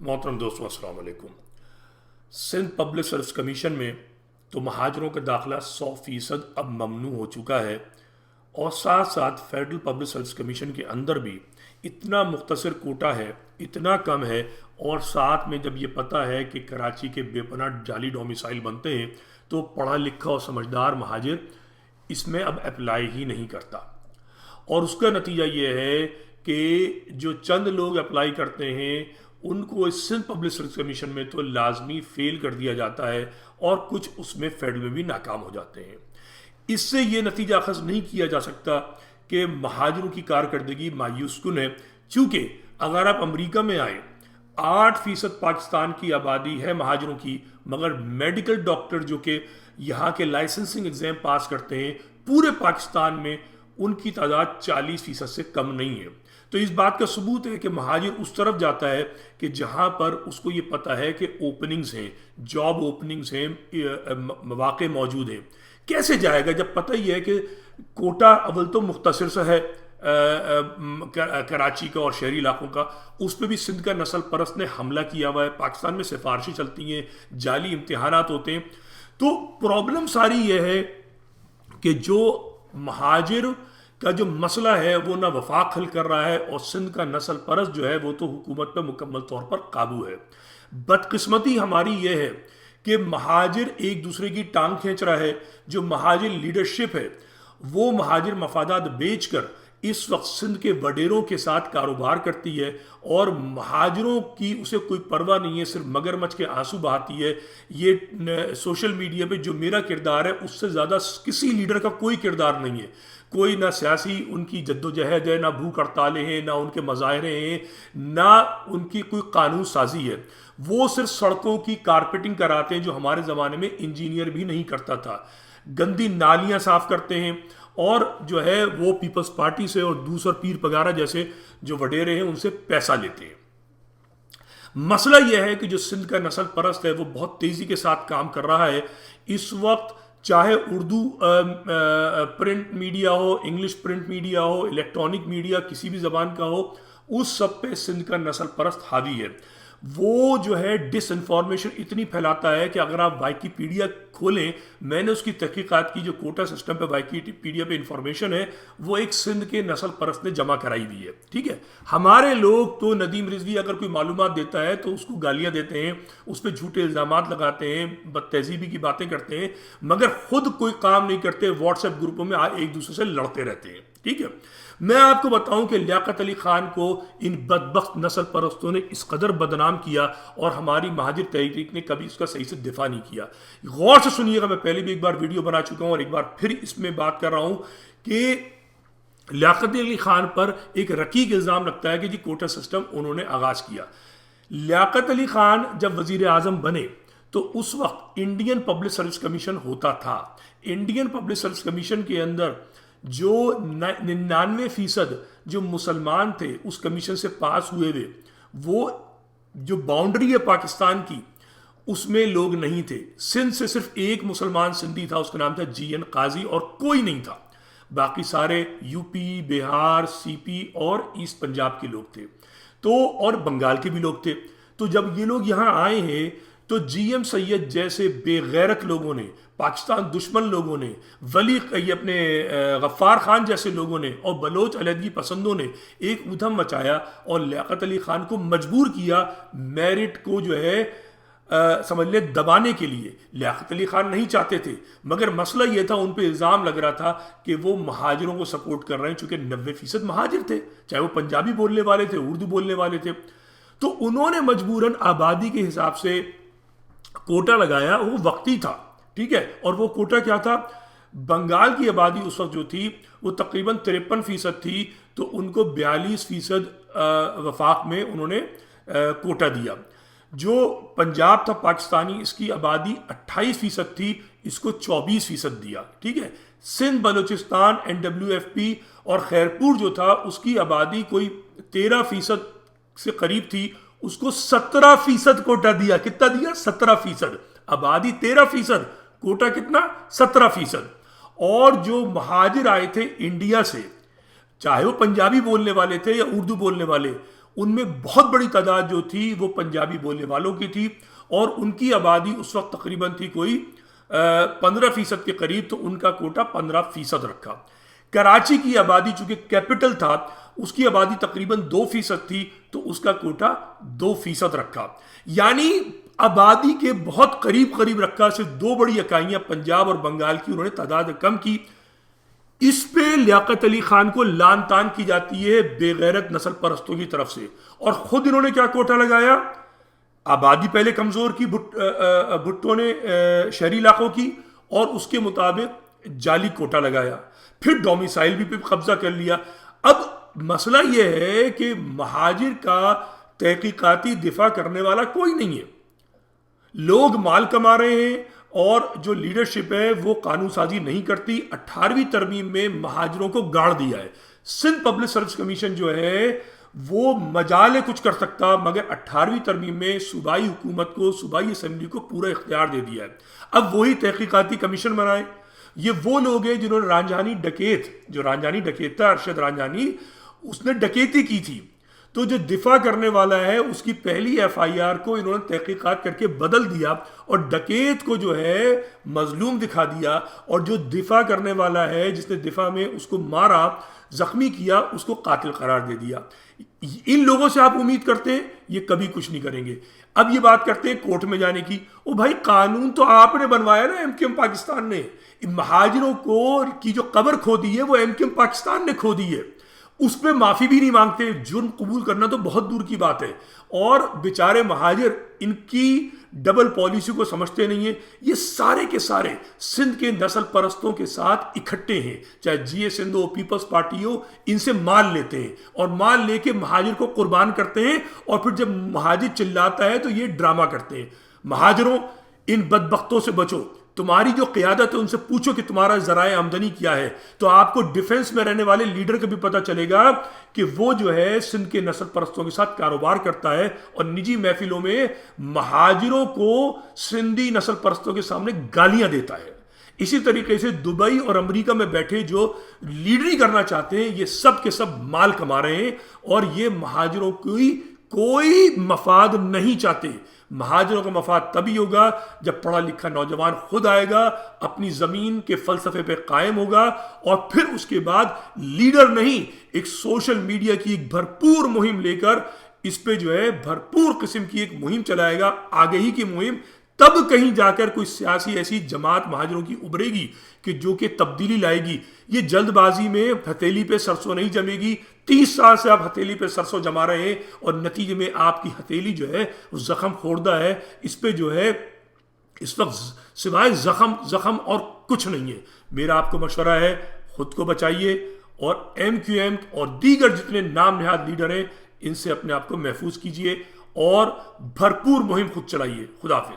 मोहतरम दोस्तों अस्सलाम वालेकुम। सिंध पब्लिक सर्विस कमीशन में तो महाजरों का दाखिला 100% अब ममनू हो चुका है, और साथ साथ फेडरल पब्लिक सर्विस कमीशन के अंदर भी इतना मुख्तसर कोटा है, इतना कम है, और साथ में जब ये पता है कि कराची के बेपनाह जाली डोमिसाइल बनते हैं तो पढ़ा लिखा और समझदार महाजिर इसमें अब अप्लाई ही नहीं करता। और उसका नतीजा ये है कि जो चंद लोग अप्लाई करते हैं उनको इस सिंध पब्लिक सर्विस कमीशन में तो लाजमी फेल कर दिया जाता है, और कुछ उसमें फेडरल में भी नाकाम हो जाते हैं। इससे ये नतीजा अखज़ नहीं किया जा सकता कि महाजरों की कारकर्दगी मायूस कुन है, चूँकि अगर आप अमेरिका में आए 8% पाकिस्तान की आबादी है महाजरों की, मगर मेडिकल डॉक्टर जो कि यहाँ के लाइसेंसिंग एग्ज़ाम पास करते हैं पूरे पाकिस्तान में उनकी तादाद 40% से कम नहीं है। तो इस बात का सबूत है कि महाजिर उस तरफ जाता है कि जहाँ पर उसको ये पता है कि ओपनिंग्स हैं, जॉब ओपनिंग्स हैं, मौके मौजूद हैं। कैसे जाएगा जब पता ही है कि कोटा अव्वल तो मुख्तसर सा है कराची का और शहरी इलाकों का, उस पर भी सिंध का नस्ल परस्त ने हमला किया हुआ है, पाकिस्तान में सिफारिशें चलती हैं, जाली इम्तिहानात होते हैं। तो प्रॉब्लम सारी ये है कि जो महाजिर का जो मसला है वो ना वफाक हल कर रहा है, और सिंध का नस्ल परस्त जो है वो तो हुकूमत पर मुकम्मल तौर पर काबू है। बदकिस्मती हमारी ये है कि महाजिर एक दूसरे की टांग खींच रहा है। जो महाजिर लीडरशिप है वो महाजिर मफादात बेचकर इस वक्त सिंध के वडेरों के साथ कारोबार करती है, और महाजरों की उसे कोई परवाह नहीं है, सिर्फ मगरमच्छ के आंसू बहाती है। ये सोशल मीडिया पे जो मेरा किरदार है उससे ज़्यादा किसी लीडर का कोई किरदार नहीं है। कोई ना सियासी उनकी जद्दोजहद है, ना भूख हड़तालें हैं, ना उनके मज़ाहरे हैं, ना उनकी कोई कानून साजी है। वो सिर्फ सड़कों की कारपेटिंग कराते हैं जो हमारे ज़माने में इंजीनियर भी नहीं करता था। गंदी नालियाँ साफ़ करते हैं, और जो है वो पीपल्स पार्टी से और दूसर पीर पगारा जैसे जो वडेरे हैं उनसे पैसा लेते हैं। मसला यह है कि जो सिंध का नस्ल परस्त है वो बहुत तेज़ी के साथ काम कर रहा है इस वक्त, चाहे उर्दू प्रिंट मीडिया हो, इंग्लिश प्रिंट मीडिया हो, इलेक्ट्रॉनिक मीडिया किसी भी ज़बान का हो, उस सब पे सिंध का नस्ल परस्त हावी है। वो जो है डिसइंफॉर्मेशन इतनी फैलाता है कि अगर आप वाइकीपीडिया खोलें, मैंने उसकी तहकीकात की, जो कोटा सिस्टम पे वाइकीपीडिया पे इंफॉर्मेशन है वो एक सिंध के नस्ल परस्त ने जमा कराई हुई है। ठीक है, हमारे लोग तो नदीम रिजवी अगर कोई मालूमात देता है तो उसको गालियां देते हैं, उस पर झूठे इल्ज़ामात लगाते हैं, बदतहजीबी की बातें करते हैं, मगर खुद कोई काम नहीं करते, व्हाट्सएप ग्रुपों में एक दूसरे से लड़ते रहते हैं। ठीक है, मैं आपको बताऊं कि लियाकत अली खान को इन बदबख्त नस्ल परस्तों ने इस कदर बदनाम किया, और हमारी महाजिर तहरीक ने कभी इसका सही से दिफा नहीं किया। गौर से सुनिएगा, मैं पहले भी एक बार वीडियो बना चुका हूं और एक बार फिर इसमें बात कर रहा हूं कि लियाकत अली खान पर एक रकीक इल्ज़ाम लगता है कि जी कोटा सिस्टम उन्होंने आगाज़ किया। लियाकत अली खान जब वज़ीर आज़म बने तो उस वक्त इंडियन पब्लिक सर्विस कमीशन होता था। इंडियन पब्लिक सर्विस कमीशन के अंदर जो 99% जो मुसलमान थे उस कमीशन से पास हुए हुए, वो जो बाउंड्री है पाकिस्तान की उसमें लोग नहीं थे। सिंध से सिर्फ एक मुसलमान सिंधी था, उसका नाम था GN काजी, और कोई नहीं था। बाकी सारे यूपी, बिहार, CP और ईस्ट पंजाब के लोग थे, तो और बंगाल के भी लोग थे। तो जब ये लोग यहाँ आए हैं तो GM सैयद जैसे बेगैरत लोगों ने, पाकिस्तान दुश्मन लोगों ने, वली अपने गफ्फार खान जैसे लोगों ने और बलोच अलहदगी पसंदों ने एक उधम मचाया और लियाकत अली खान को मजबूर किया मेरिट को जो है समझ ले दबाने के लिए। लियाकत अली खान नहीं चाहते थे, मगर मसला ये था, उन पे इल्ज़ाम लग रहा था कि वो महाजिरों को सपोर्ट कर रहे हैं, चूँकि 90% महाजिर थे, चाहे वो पंजाबी बोलने वाले थे, उर्दू बोलने वाले थे। तो उन्होंने मजबूरन आबादी के हिसाब से कोटा लगाया, वो वक्ती था। ठीक है, और वो कोटा क्या था, बंगाल की आबादी उस वक्त जो थी वो तकरीबन 53% थी, तो उनको 42% वफाक में उन्होंने कोटा दिया। जो पंजाब था पाकिस्तानी, इसकी आबादी 28% थी, इसको 24% दिया। ठीक है, सिंध बलूचिस्तान NWFP और खैरपुर जो था उसकी आबादी कोई 13% से करीब थी, उसको 17% कोटा दिया। कितना दिया? 17%। आबादी 13%, कोटा कितना? 17%। और जो महाजिर आए थे इंडिया से, चाहे वो पंजाबी बोलने वाले थे या उर्दू बोलने वाले, ان میں بہت بڑی تعداد جو تھی وہ پنجابی بولنے والوں کی تھی، اور ان کی آبادی اس وقت تقریباً تھی کوئی 15% کے قریب، تو ان کا کوٹا 15% رکھا۔ کراچی کی آبادی چونکہ کیپٹل تھا، اس کی آبادی تقریباً 2% تھی، تو اس کا کوٹا 2% رکھا۔ یعنی آبادی کے بہت قریب قریب رکھا، سے دو بڑی اکائیاں پنجاب اور بنگال کی انہوں نے تعداد کم کی۔ اس پہ لیاقت علی خان کو لان تان کی جاتی ہے بے غیرت نسل پرستوں کی طرف سے، اور خود انہوں نے کیا کوٹا لگایا؟ آبادی پہلے کمزور کی بھٹو نے شہری علاقوں کی، اور اس کے مطابق جعلی کوٹا لگایا، پھر ڈومیسائل بھی پہ قبضہ کر لیا۔ اب مسئلہ یہ ہے کہ مہاجر کا تحقیقاتی دفاع کرنے والا کوئی نہیں ہے، لوگ مال کما رہے ہیں، اور جو لیڈرشپ ہے وہ قانون سازی نہیں کرتی۔ 18ویں ترمیم میں مہاجروں کو گاڑ دیا ہے۔ سندھ پبلک سروس کمیشن جو ہے وہ مجال کچھ کر سکتا، مگر 18ویں ترمیم میں صوبائی حکومت کو، صوبائی اسمبلی کو پورا اختیار دے دیا ہے۔ اب وہی تحقیقاتی کمیشن بنائے۔ یہ وہ لوگ ہیں جنہوں نے رانجھانی ڈکیت، جو رانجھانی ڈکیت تھا ارشد رانجھانی، اس نے ڈکیتی کی تھی، تو جو دفاع کرنے والا ہے اس کی پہلی FIR کو انہوں نے تحقیقات کر کے بدل دیا، اور ڈکیت کو جو ہے مظلوم دکھا دیا، اور جو دفاع کرنے والا ہے جس نے دفاع میں اس کو مارا، زخمی کیا، اس کو قاتل قرار دے دیا۔ ان لوگوں سے آپ امید کرتے ہیں یہ کبھی کچھ نہیں کریں گے۔ اب یہ بات کرتے ہیں کورٹ میں جانے کی۔ او بھائی، قانون تو آپ نے بنوایا نا، MQM پاکستان نے۔ مہاجروں کو کی جو قبر کھو دی ہے وہ MQM پاکستان نے کھو دی ہے، اس پہ معافی بھی نہیں مانگتے۔ جرم قبول کرنا تو بہت دور کی بات ہے، اور بیچارے مہاجر ان کی ڈبل پالیسی کو سمجھتے نہیں ہیں۔ یہ سارے کے سارے سندھ کے نسل پرستوں کے ساتھ اکٹھے ہیں، چاہے GA سندھ ہو، پیپلز پارٹی ہو، ان سے مال لیتے ہیں، اور مال لے کے مہاجر کو قربان کرتے ہیں، اور پھر جب مہاجر چلاتا ہے تو یہ ڈرامہ کرتے ہیں۔ مہاجروں، ان بدبختوں سے بچو۔ تمہاری جو قیادت ہے ان سے پوچھو کہ تمہارا ذرائع آمدنی کیا ہے، تو آپ کو ڈیفنس میں رہنے والے لیڈر کو بھی پتہ چلے گا کہ وہ جو ہے سندھ کے نسل پرستوں کے ساتھ کاروبار کرتا ہے، اور نجی محفلوں میں مہاجروں کو سندھی نسل پرستوں کے سامنے گالیاں دیتا ہے۔ اسی طریقے سے دبئی اور امریکہ میں بیٹھے جو لیڈری کرنا چاہتے ہیں، یہ سب کے سب مال کما رہے ہیں، اور یہ مہاجروں کی کوئی مفاد نہیں چاہتے۔ مہاجروں کا مفاد تبھی ہوگا جب پڑھا لکھا نوجوان خود آئے گا، اپنی زمین کے فلسفے پہ قائم ہوگا، اور پھر اس کے بعد لیڈر نہیں، ایک سوشل میڈیا کی ایک بھرپور مہم لے کر اس پہ جو ہے بھرپور قسم کی ایک مہم چلائے گا، آگہی کی مہم۔ تب کہیں جا کر کوئی سیاسی ایسی جماعت مہاجروں کی ابھرے گی کہ جو کہ تبدیلی لائے گی۔ یہ جلد بازی میں ہتھیلی پہ سرسوں نہیں جمے گی۔ 30 سال سے آپ ہتھیلی پہ سرسوں جما رہے ہیں، اور نتیجے میں آپ کی ہتھیلی جو ہے وہ زخم خوردہ ہے۔ اس پہ جو ہے اس وقت سوائے زخم اور کچھ نہیں ہے۔ میرا آپ کو مشورہ ہے، خود کو بچائیے، اور MQM اور دیگر جتنے نام نہاد لیڈر ہیں ان سے اپنے آپ کو محفوظ کیجیے، اور بھرپور مہم خود چلائیے۔ خدا حافظ۔